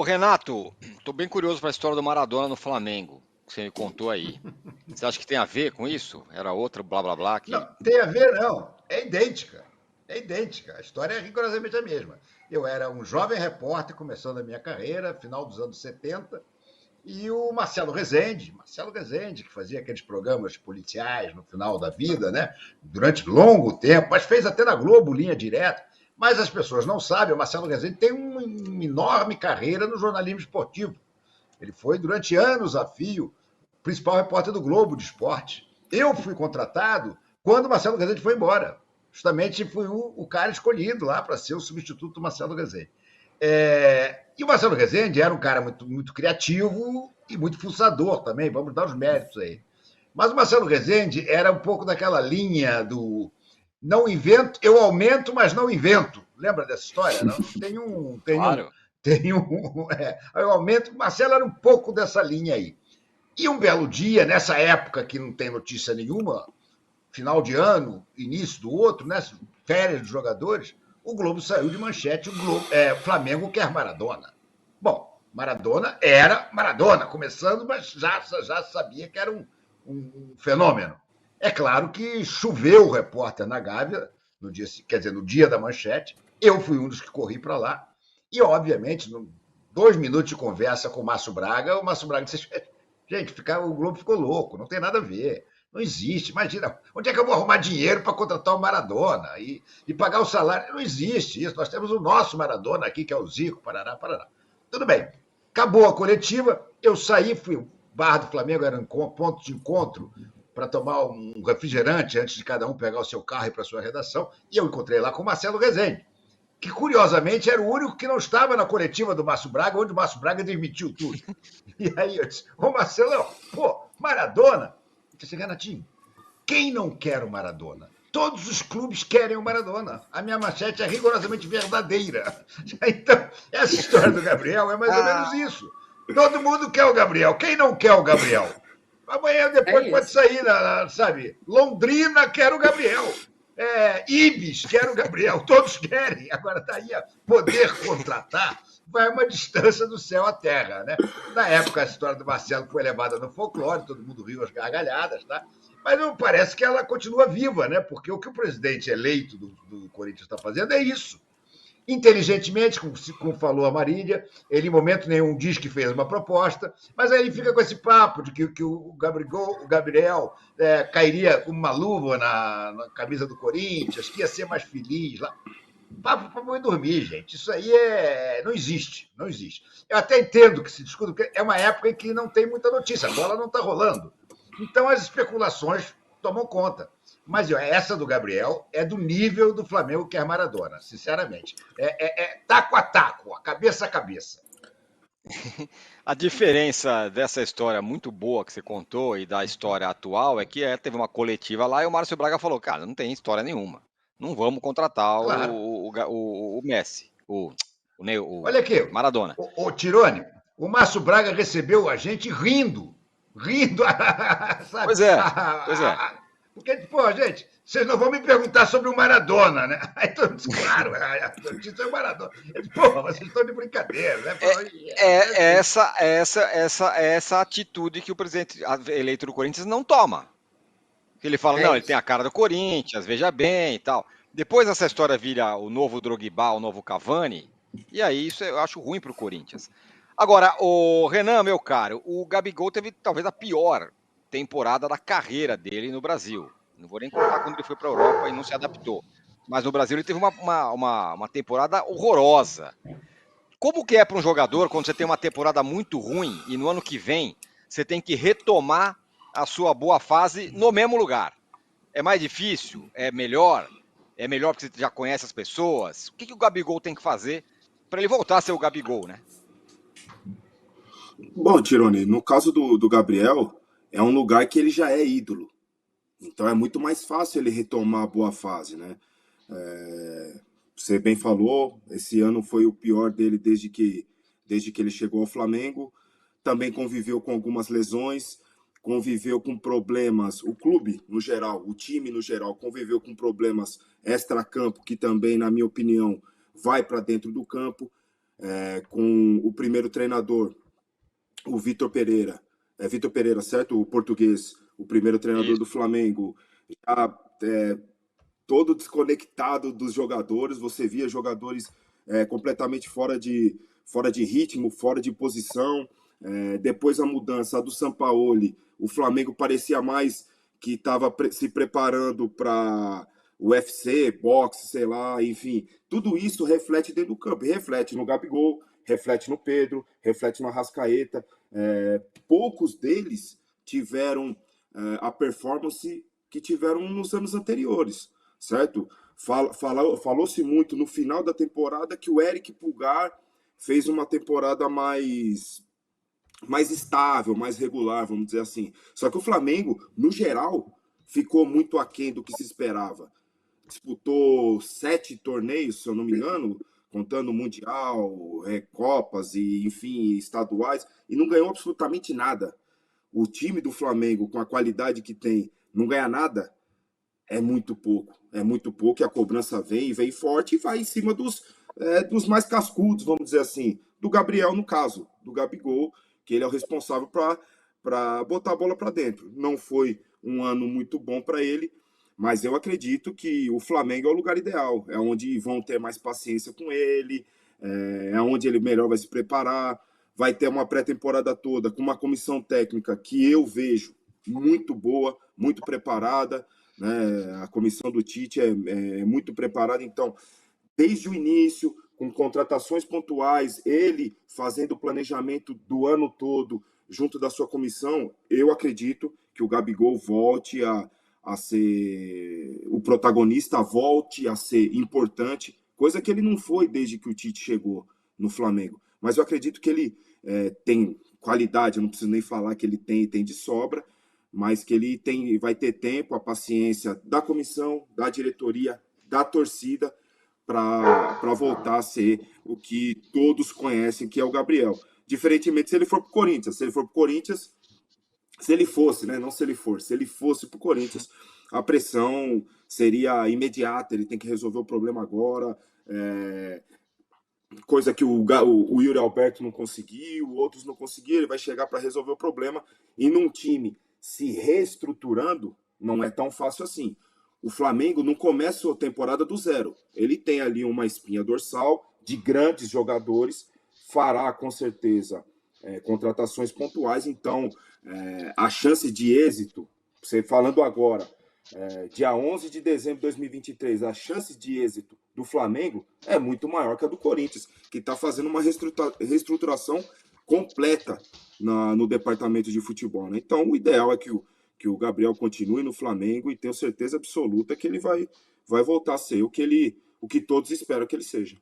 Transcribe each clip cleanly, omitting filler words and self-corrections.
Renato, tô bem curioso para a história do Maradona no Flamengo, que você me contou aí. Você acha que tem a ver com isso? Era outro blá blá blá Não, que. tem a ver, não. É idêntica. É idêntica. A história é rigorosamente a mesma. Eu era um jovem repórter começando a minha carreira, final dos anos 70, e o Marcelo Rezende, que fazia aqueles programas policiais no final da vida, né? Durante longo tempo, mas fez até na Globo, linha direta. Mas as pessoas não sabem, o Marcelo Rezende tem uma enorme carreira no jornalismo esportivo. Ele foi, durante anos a fio, principal repórter do Globo de Esporte. Eu fui contratado quando o Marcelo Rezende foi embora. Justamente fui o cara escolhido lá para ser o substituto do Marcelo Rezende. E o Marcelo Rezende era um cara muito criativo e muito fuçador também, vamos dar os méritos aí. Mas o Marcelo Rezende era um pouco daquela linha do não invento, eu aumento, mas não invento. Lembra dessa história? Não? Claro. Eu aumento. O Marcelo era um pouco dessa linha aí. E um belo dia, nessa época que não tem notícia nenhuma, final de ano, início do outro, né? Férias dos jogadores, o Globo saiu de manchete, Flamengo quer Maradona. Bom, Maradona era Maradona, começando, mas já sabia que era um fenômeno. É claro que choveu o repórter na Gávea, no dia, quer dizer, no dia da manchete, eu fui um dos que corri para lá, e obviamente, 2 minutos de conversa com o Márcio Braga disse, gente, o Globo ficou louco, não tem nada a ver. Não existe. Imagina, onde é que eu vou arrumar dinheiro para contratar o Maradona e pagar o salário? Não existe isso. Nós temos o nosso Maradona aqui, que é o Zico, Parará, Parará. Tudo bem. Acabou a coletiva, eu saí, fui. O bar do Flamengo era um ponto de encontro para tomar um refrigerante antes de cada um pegar o seu carro e ir para a sua redação. E eu encontrei lá com o Marcelo Rezende, que curiosamente era o único que não estava na coletiva do Márcio Braga, onde o Márcio Braga desmentiu tudo. E aí eu disse, ô Marcelão, pô, Maradona? Eu disse, Renatinho, quem não quer o Maradona? Todos os clubes querem o Maradona. A minha manchete é rigorosamente verdadeira. Então, essa história do Gabriel é mais ou menos Ah, isso. Todo mundo quer o Gabriel. Quem não quer o Gabriel? Amanhã É depois pode isso. sair, sabe? Londrina quer o Gabriel. Ibis quer o Gabriel. Todos querem. Agora está aí a poder contratar. Vai uma distância do céu à terra, né? Na época, a história do Marcelo foi levada no folclore, todo mundo riu as gargalhadas, tá? Mas não parece que ela continua viva, né? Porque o que o presidente eleito do Corinthians está fazendo é isso. Inteligentemente, como falou a Marília, ele em momento nenhum diz que fez uma proposta, mas aí ele fica com esse papo de que o Gabriel cairia como uma luva na camisa do Corinthians, que ia ser mais feliz lá. Papo para boi dormir, gente. Isso aí não existe, não existe. Eu até entendo que se discute, porque é uma época em que não tem muita notícia, a bola não está rolando. Então as especulações tomam conta. Mas essa do Gabriel é do nível do Flamengo que é Maradona, sinceramente. Taco a taco, a cabeça a cabeça. a diferença dessa história muito boa que você contou e da história atual é que teve uma coletiva lá e o Márcio Braga falou, cara, não tem história nenhuma. Não vamos contratar Claro. o Messi, o Olha aqui, Maradona. o Tirone, o Márcio Braga recebeu a gente rindo, sabe? Pois é, pois é. Porque, pô, gente, vocês não vão me perguntar sobre o Maradona, né? Aí todo mundo disse, claro, a notícia é o Maradona. Eu disse, pô, vocês estão de brincadeira, né? Essa atitude que o presidente eleito do Corinthians não toma. Ele fala, É não, ele tem isso. a cara do Corinthians, veja bem e tal. Depois essa história vira o novo Drogba, o novo Cavani, e aí isso eu acho ruim pro Corinthians. Agora, o Renan, meu caro, o Gabigol teve talvez a pior temporada da carreira dele no Brasil. Não vou nem contar quando ele foi para a Europa e não se adaptou. Mas no Brasil ele teve uma temporada horrorosa. Como que é para um jogador quando você tem uma temporada muito ruim e no ano que vem você tem que retomar a sua boa fase no mesmo lugar? É mais difícil? É melhor? É melhor porque você já conhece as pessoas? O que o Gabigol tem que fazer para ele voltar a ser o Gabigol, né? Bom, Tirone, no caso do Gabriel, é um lugar que ele já é ídolo. Então é muito mais fácil ele retomar a boa fase, né? Você bem falou, esse ano foi o pior dele desde que ele chegou ao Flamengo. Também conviveu com algumas lesões, conviveu com problemas, o clube no geral, o time no geral, conviveu com problemas extra-campo, que também, na minha opinião, vai para dentro do campo. com o primeiro treinador, o Vitor Pereira. É Vitor Pereira, certo? O português, o primeiro treinador Isso. do Flamengo, já todo desconectado dos jogadores. Você via jogadores completamente fora de ritmo, fora de posição. Depois a mudança do Sampaoli, o Flamengo parecia mais que estava se preparando para o UFC, boxe, sei lá, enfim. Tudo isso reflete dentro do campo, reflete no Gabigol, reflete no Pedro, reflete no Arrascaeta. Poucos deles tiveram a performance que tiveram nos anos anteriores, certo? Falou-se muito no final da temporada que o Eric Pulgar fez uma temporada mais estável, mais regular, vamos dizer assim. Só que o Flamengo, no geral, ficou muito aquém do que se esperava. Disputou 7 torneios, se eu não me engano, contando Mundial, Copas e, enfim, estaduais, e não ganhou absolutamente nada. O time do Flamengo, com a qualidade que tem, não ganha nada, é muito pouco. É muito pouco, e a cobrança vem forte e vai em cima dos mais cascudos, vamos dizer assim. Do Gabriel, no caso, do Gabigol, que ele é o responsável para botar a bola para dentro. Não foi um ano muito bom para ele, mas eu acredito que o Flamengo é o lugar ideal. É onde vão ter mais paciência com ele, é onde ele melhor vai se preparar. Vai ter uma pré-temporada toda com uma comissão técnica que eu vejo muito boa, muito preparada. Né? A comissão do Tite é muito preparada. Então, desde o início, com contratações pontuais, ele fazendo o planejamento do ano todo junto da sua comissão, eu acredito que o Gabigol volte a ser o protagonista, volte a ser importante, coisa que ele não foi desde que o Tite chegou no Flamengo. Mas eu acredito que ele tem qualidade, eu não preciso nem falar que ele tem de sobra, mas que ele vai ter tempo, a paciência da comissão, da diretoria, da torcida, para voltar a ser o que todos conhecem, que é o Gabriel. Diferentemente se ele for para o Corinthians. Se ele for para o Corinthians, se ele fosse, né? Não se ele for, se ele fosse para o Corinthians, a pressão seria imediata, ele tem que resolver o problema agora, coisa que o Yuri Alberto não conseguiu, outros não conseguiram, ele vai chegar para resolver o problema, e num time se reestruturando, não é tão fácil assim. O Flamengo não começa a temporada do zero. Ele tem ali uma espinha dorsal de grandes jogadores, fará com certeza contratações pontuais, então a chance de êxito, você falando agora, dia 11 de dezembro de 2023, a chance de êxito do Flamengo é muito maior que a do Corinthians, que está fazendo uma reestruturação completa no departamento de futebol. Né? Então, o ideal é que o Gabriel continue no Flamengo, e tenho certeza absoluta que ele vai voltar a ser o que todos esperam que ele seja.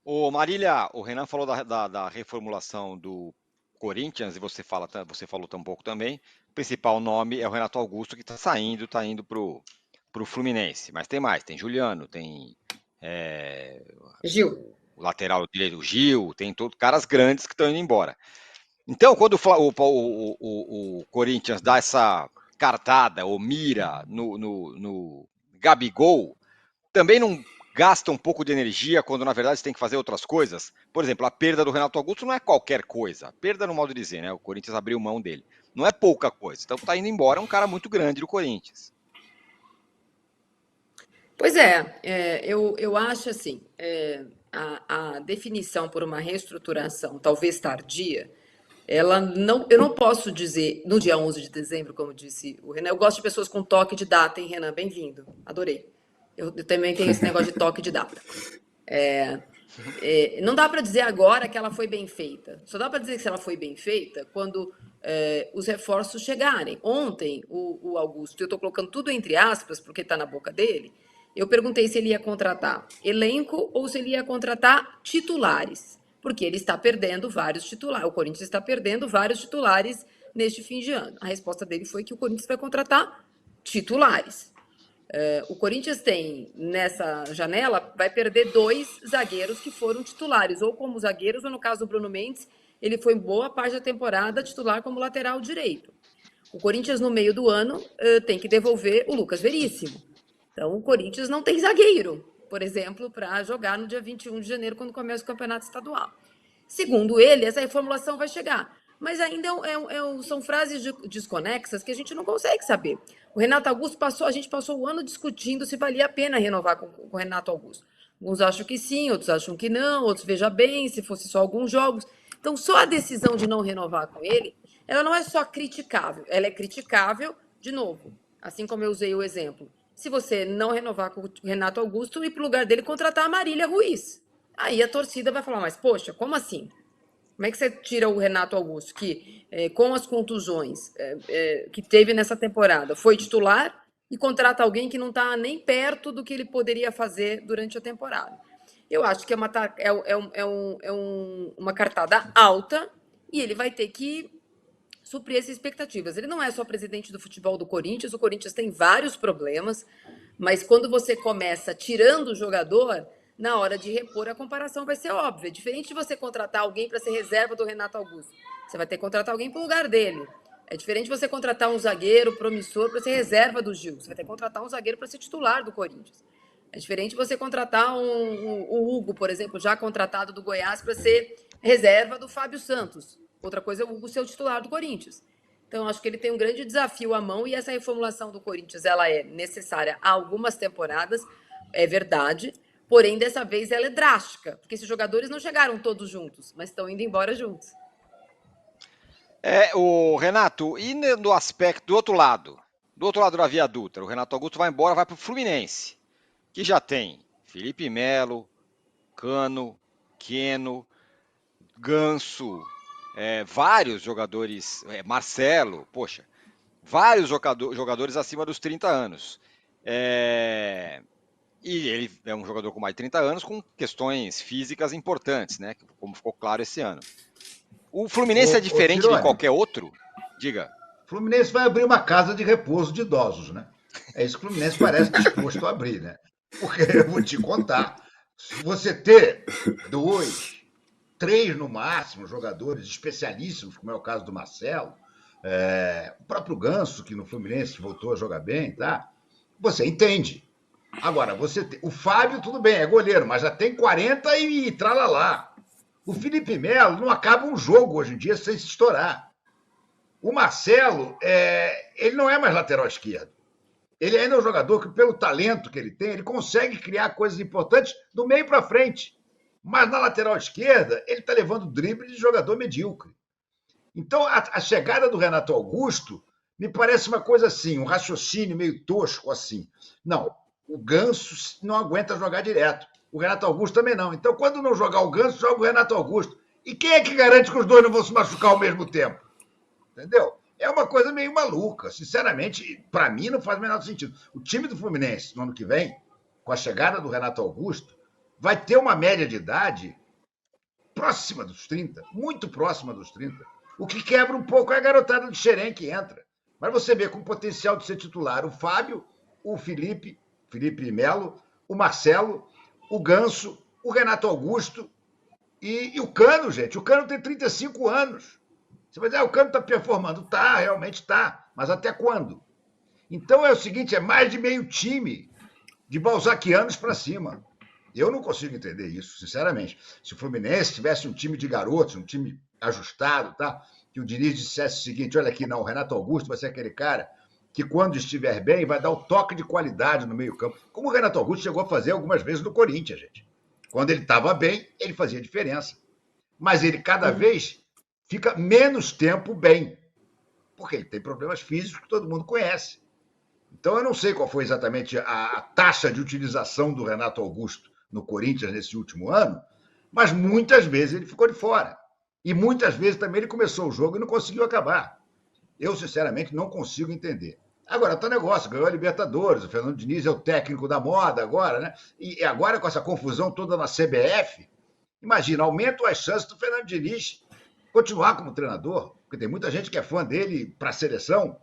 Ô Marília, o Renan falou da reformulação do Corinthians, e você falou tão pouco também. O principal nome é o Renato Augusto, que está indo pro Fluminense. Mas tem mais, tem Juliano, tem Gil. O lateral direito, o Gil, tem caras grandes que estão indo embora. Então, quando o Corinthians dá essa cartada ou mira no Gabigol, também não gasta um pouco de energia quando, na verdade, você tem que fazer outras coisas? Por exemplo, a perda do Renato Augusto não é qualquer coisa. Perda no modo de dizer, né? O Corinthians abriu mão dele. Não é pouca coisa. Então, tá indo embora um cara muito grande do Corinthians. Pois é, eu acho assim, a definição por uma reestruturação, talvez tardia, eu não posso dizer no dia 11 de dezembro, como disse o Renan. Eu gosto de pessoas com toque de data, hein, Renan? Bem-vindo, adorei. Eu também tenho esse negócio de toque de data. Não dá para dizer agora que ela foi bem feita. Só dá para dizer que ela foi bem feita quando os reforços chegarem. Ontem, o Augusto, eu estou colocando tudo entre aspas, porque está na boca dele, eu perguntei se ele ia contratar elenco ou se ele ia contratar titulares, porque ele está perdendo vários titulares. O Corinthians está perdendo vários titulares neste fim de ano. A resposta dele foi que o Corinthians vai contratar titulares. O Corinthians tem, nessa janela, vai perder 2 zagueiros que foram titulares, ou como zagueiros, ou no caso do Bruno Mendes, ele foi boa parte da temporada titular como lateral direito. O Corinthians, no meio do ano, tem que devolver o Lucas Veríssimo. Então, o Corinthians não tem zagueiro. por exemplo, para jogar no dia 21 de janeiro, quando começa o campeonato estadual. Segundo ele, essa reformulação vai chegar. Mas ainda são frases desconexas que a gente não consegue saber. O Renato Augusto a gente passou o ano discutindo se valia a pena renovar com o Renato Augusto. Alguns acham que sim, outros acham que não, outros veja bem, se fosse só alguns jogos. Então, só a decisão de não renovar com ele, ela não é só criticável, ela é criticável, de novo, assim como eu usei o exemplo. Se você não renovar com o Renato Augusto e para o lugar dele contratar a Marília Ruiz. Aí a torcida vai falar, mas poxa, como assim? Como é que você tira o Renato Augusto, que com as contusões que teve nessa temporada, foi titular e contrata alguém que não está nem perto do que ele poderia fazer durante a temporada? Eu acho que uma cartada alta e ele vai ter que suprir essas expectativas. Ele não é só presidente do futebol do Corinthians, o Corinthians tem vários problemas, mas quando você começa tirando o jogador, na hora de repor, a comparação vai ser óbvia. É diferente de você contratar alguém para ser reserva do Renato Augusto. Você vai ter que contratar alguém para o lugar dele. É diferente de você contratar um zagueiro promissor para ser reserva do Gil. Você vai ter que contratar um zagueiro para ser titular do Corinthians. É diferente de você contratar o Hugo, por exemplo, já contratado do Goiás, para ser reserva do Fábio Santos. Outra coisa é o Hugo ser o titular do Corinthians. Então, acho que ele tem um grande desafio à mão e essa reformulação do Corinthians ela é necessária há algumas temporadas, é verdade. Porém, dessa vez ela é drástica, porque esses jogadores não chegaram todos juntos, mas estão indo embora juntos. O Renato, e no aspecto do outro lado da Via Dutra, o Renato Augusto vai embora, vai para o Fluminense, que já tem Felipe Melo, Cano, Queno, Ganso, vários jogadores, Marcelo, poxa, vários jogadores acima dos 30 anos. E ele é um jogador com mais de 30 anos, com questões físicas importantes, né? Como ficou claro esse ano. O Fluminense é diferente de qualquer outro? Diga. O Fluminense vai abrir uma casa de repouso de idosos, né? É isso que o Fluminense parece disposto a abrir, né? Porque eu vou te contar, se você ter 2, 3 no máximo jogadores especialíssimos, como é o caso do Marcelo, o próprio Ganso, que no Fluminense voltou a jogar bem, tá? Você entende. Agora, o Fábio, tudo bem, é goleiro, mas já tem 40 e tralalá. O Felipe Melo não acaba um jogo hoje em dia sem se estourar. O Marcelo, ele não é mais lateral esquerdo. Ele ainda é um jogador que, pelo talento que ele tem, ele consegue criar coisas importantes do meio para frente. Mas na lateral esquerda, ele está levando drible de jogador medíocre. Então, a chegada do Renato Augusto me parece uma coisa assim, um raciocínio meio tosco assim. Não, o Ganso não aguenta jogar direto. O Renato Augusto também não. Então, quando não jogar o Ganso, joga o Renato Augusto. E quem é que garante que os dois não vão se machucar ao mesmo tempo? Entendeu? É uma coisa meio maluca. Sinceramente, para mim, não faz o menor sentido. O time do Fluminense, no ano que vem, com a chegada do Renato Augusto, vai ter uma média de idade próxima dos 30, muito próxima dos 30. O que quebra um pouco é a garotada do Xerém que entra. Mas você vê com potencial de ser titular o Fábio, o Felipe Melo, o Marcelo, o Ganso, o Renato Augusto e o Cano, gente. O Cano tem 35 anos. Você vai dizer, o Cano está performando. Tá, realmente está. Mas até quando? Então é o seguinte, é mais de meio time de balzaquianos para cima. Eu não consigo entender isso, sinceramente. Se o Fluminense tivesse um time de garotos, um time ajustado, tá? Que o Diniz dissesse o seguinte, olha aqui, não, o Renato Augusto vai ser aquele cara que quando estiver bem vai dar o toque de qualidade no meio campo. Como o Renato Augusto chegou a fazer algumas vezes no Corinthians, gente. Quando ele estava bem, ele fazia diferença. Mas ele cada vez fica menos tempo bem. Porque ele tem problemas físicos que todo mundo conhece. Então eu não sei qual foi exatamente a taxa de utilização do Renato Augusto no Corinthians nesse último ano, mas muitas vezes ele ficou de fora. E muitas vezes também ele começou o jogo e não conseguiu acabar. Eu, sinceramente, não consigo entender. Agora, tá negócio, ganhou a Libertadores, o Fernando Diniz é o técnico da moda agora, né? E agora com essa confusão toda na CBF, imagina, aumentam as chances do Fernando Diniz continuar como treinador, porque tem muita gente que é fã dele para a seleção.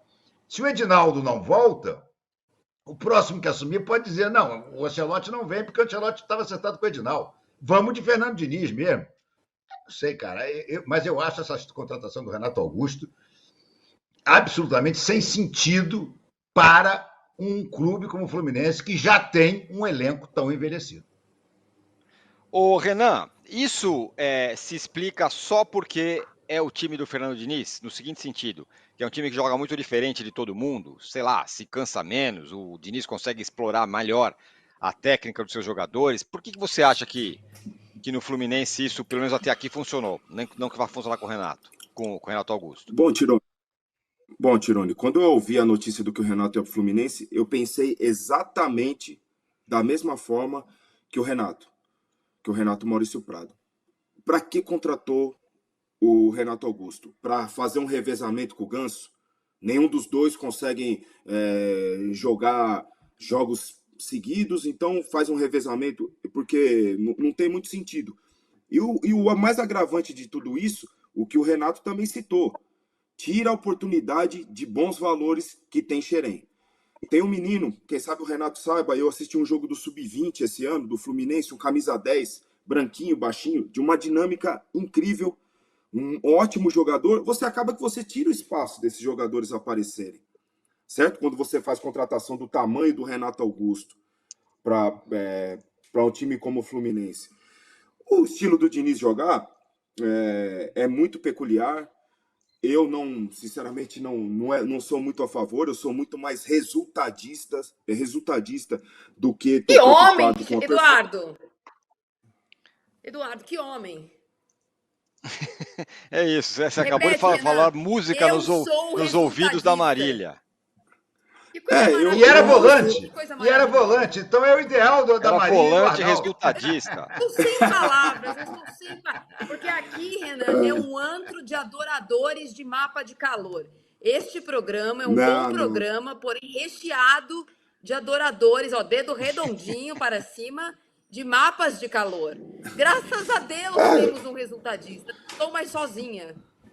Se o Edinaldo não volta, o próximo que assumir pode dizer, não, o Ancelotti não vem porque o Ancelotti estava acertado com o Edinaldo. Vamos de Fernando Diniz mesmo. Não sei, cara, mas eu acho essa contratação do Renato Augusto absolutamente sem sentido para um clube como o Fluminense, que já tem um elenco tão envelhecido. Ô, Renan, isso se explica só porque é o time do Fernando Diniz? No seguinte sentido, que é um time que joga muito diferente de todo mundo, sei lá, se cansa menos, o Diniz consegue explorar melhor a técnica dos seus jogadores. Por que você acha que no Fluminense isso, pelo menos até aqui, funcionou? Não que vai funcionar com o Renato, com o Renato Augusto. Bom, Tirone, quando eu ouvi a notícia do que o Renato ia pro Fluminense, eu pensei exatamente da mesma forma que o Renato Maurício Prado. Para que contratou o Renato Augusto? Para fazer um revezamento com o Ganso? Nenhum dos dois conseguem jogar jogos seguidos, então faz um revezamento, porque não tem muito sentido. E o mais agravante de tudo isso, o que o Renato também citou, tira a oportunidade de bons valores que tem Xerém. Tem um menino, quem sabe o Renato saiba, eu assisti um jogo do Sub-20 esse ano, do Fluminense, um camisa 10, branquinho, baixinho, de uma dinâmica incrível, um ótimo jogador. Você acaba que você tira o espaço desses jogadores aparecerem, certo? Quando você faz contratação do tamanho do Renato Augusto para um time como o Fluminense. O estilo do Diniz jogar é muito peculiar. Eu sinceramente, não sou muito a favor, eu sou muito mais resultadista do que Que homem, com a Eduardo, que homem. É isso, você Repete, acabou de falar música nos ouvidos da Marília. Que coisa E era volante. E era volante. Então é o ideal da Era Marília. volante resultadista. Estou sem palavras, porque aqui, Renan, é um antro de adoradores de mapa de calor. Este programa é um bom programa, porém recheado de adoradores, ó, dedo redondinho para cima, de mapas de calor. Graças a Deus temos um resultadista. Não estou mais sozinha.